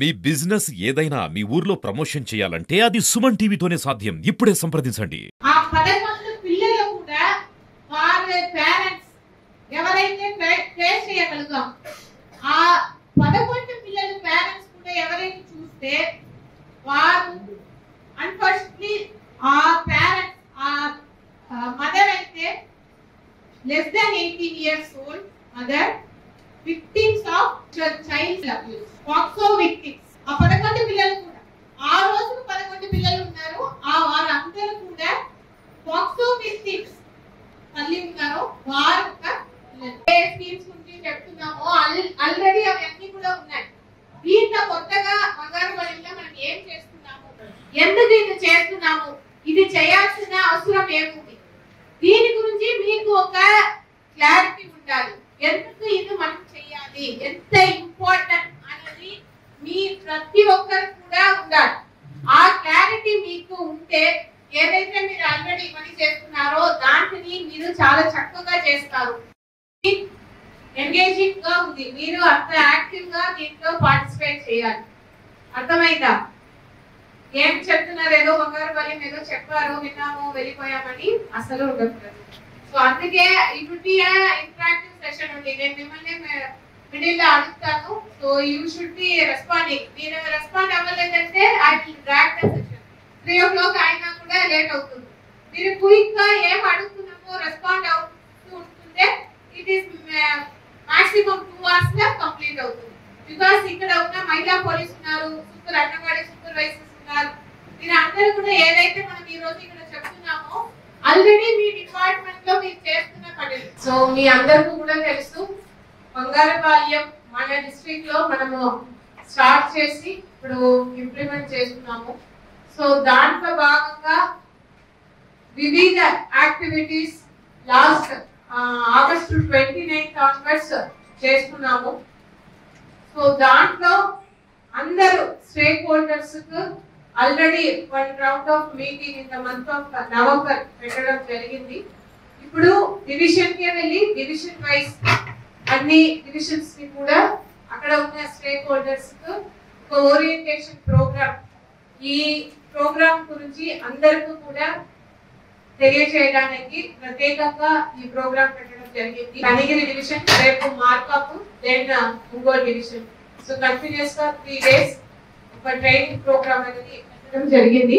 మీ business ఏదైనా మీ ఊర్లో promotion చేయాలంటే అది సుమన్ టీవీతోనే సాధ్యం. ఇప్పుడే సంప్రదించండి. ఆ 11 పిల్లలు కూడా వారి పేరెంట్స్ ఎవరైతే ట్రేస్ చేయగలుగుతాం, ఆ 11 పిల్లల పేరెంట్స్ కూడా ఎవరైతే చూస్తే వారు అన్ఫార్చునేట్లీ ఆ పేరెంట్స్ మదర్ అయితే less than 18 years old mother, victims of child abuse, also victims. ఆ 11 పిల్లలు కూడా ఆ రోజు 11 పిల్లలు ఉన్నారు. ఆ వారందరూ కూడా పాక్సో విక్టిమ్స్ తల్లి ఉన్నారు. వారు ఏ స్కీమ్స్ గురించి చెప్తున్నామో ఆల్రెడీ అవన్నీ కూడా ఉన్నాయి. దీంట్లో కొత్తగా బంగారు బలిలో మనం ఏం చేస్తున్నాము, ఎందుకు ఇది చేస్తున్నాము, ఇది చేయాల్సిన అవసరం ఏముంది, దీని గురించి మీకు ఒక క్లారిటీ ఉండాలి. ఎందుకు ఇది మనం చేయాలి, ఎంత ఇంపార్టెంట్ అనేది మీ ప్రతి ఒక్కరు కూడా ఉండాలి. ఆ క్లారిటీ మీకు ఉంటే ఏదైతే మీరు ఆల్రెడీ పని చేస్తున్నారో దాంట్ని మీరు చాలా చక్కగా చేస్తారు. ఎంగేజింగ్ గా ఉంది, మీరు అంత యాక్టివ్ గా దీంట్లో పార్టిసిపేట్ చేయాలి. అర్థమైందా? ఏం చెప్తున్నారు, ఏదో బంగారు బలి ఏదో చెప్పారు విన్నాము వెళ్ళిపోయామని అసలు ఉండకూడదు. సో అందుకే ఇప్పుడు ఇంటరాక్టివ్ సెషన్ ఉంది. నేను మిమ్మల్ని మిడిల్ లో అడుగుతాను. So you should be responding. మీరు రెస్పాండ్ అవ్వలేదంటే I will drag the session. 3 o'clock అయినా కూడా లేట్ అవుతుంది. మీరు క్విక్ గా ఏం అడుగుతున్నామో రెస్పాండ్ అవుతూ ఉంటుంటే ఇట్ ఈస్ మాక్సిమం 2 hours లో కంప్లీట్ అవుతుంది. బికాస్ ఇక్కడ ఉన్న మహిళా పోలీస్ ఉన్నారు, అంగన్వాడీ సూపర్వైజర్స్ ఉన్నారు. మీరు అందరూ కూడా ఏదైతే మనం ఈ రోజు ఇక్కడ చెప్తున్నామో ఆల్రెడీ మీ డిపార్ట్మెంట్ లో మీరు చేస్తున్న పని. సో మీ అందరికీ కూడా తెలుసు, బంగారపాలెం మన డిస్ట్రిక్ట్ లో మనము స్టార్ట్ చేసి ఇప్పుడు ఇంప్లిమెంట్ చేస్తున్నాము. సో దాంట్లో భాగంగా వివిధ activities last August 29th onwards చేస్తున్నాము. సో దాంట్లో అందరూ స్టేక్ హోల్డర్స్ కు already 1 round of meeting in the month of November పెట్టడం జరిగింది. ఇప్పుడు డివిజన్ కే వెళ్ళి డివిజన్ వైస్ అన్ని డివిజన్స్ ని కూడా అక్కడ ఉన్న స్టేక్ హోల్డర్స్ కు ఒక ఓరియంటేషన్ ప్రోగ్రామ్, ఈ ప్రోగ్రామ్ గురించి అందరికీ కూడా తెలియజేయడానికి ప్రత్యేకంగా ఈ ప్రోగ్రామ్ పెట్టడం జరిగింది. కనిగిరి డివిజన్, రేపు Markapur, then Ongole division. So continuous గా 3 days ఒక ట్రైనింగ్ ప్రోగ్రామ్ అనేది పెట్టడం జరిగింది.